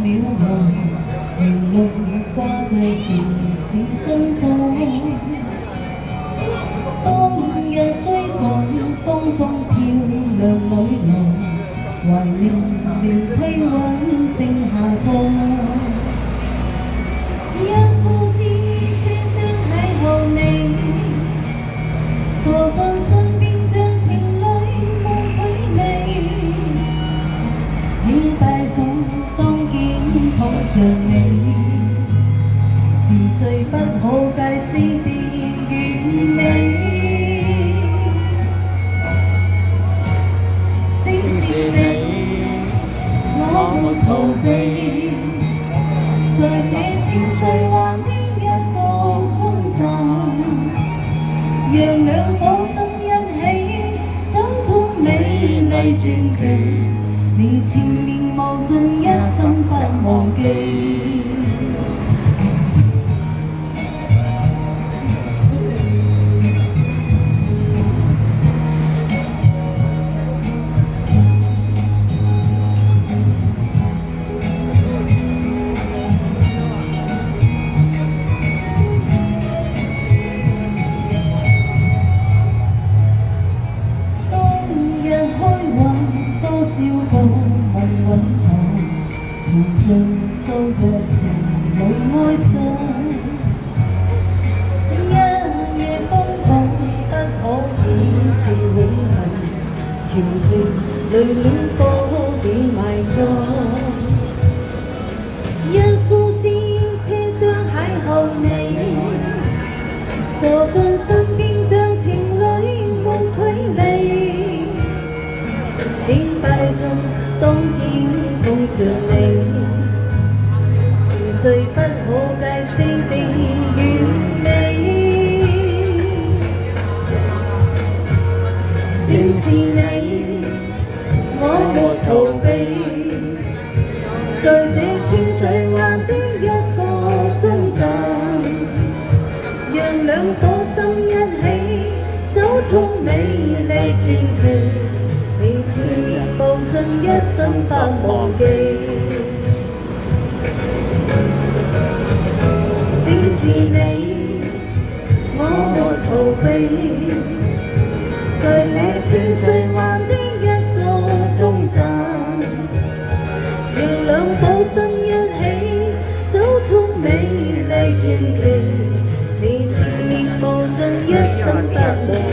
渺茫，名目掛在時時心中。當日追趕風中漂亮女郎，懷念了梯韻正下降。一故事車廂邂逅你，坐在身邊像情侶無距離，輕快中當肩碰着你，是最不可解釋的完美。正是你，我沒逃避，在這千歲環的一個終站，讓兩顆心一起走出美麗傳奇，你前面望盡一生不忘記。重像做個情侶愛上，一夜瘋狂不可以是永恆，潮汐淚戀火點埋葬。一故事車廂邂逅你，坐進身邊像情侶無距離，輕快中當肩碰着你，是最不可解釋的完美。正是你，我沒逃避，在這千歲環的一個終站，讓兩顆心一起走出美麗傳奇，你前面步進一生不忘記。正是你，我沒逃避，在這千歲環的一個終站，讓兩顆心一起走出美麗傳奇，你前面步進一生不忘記。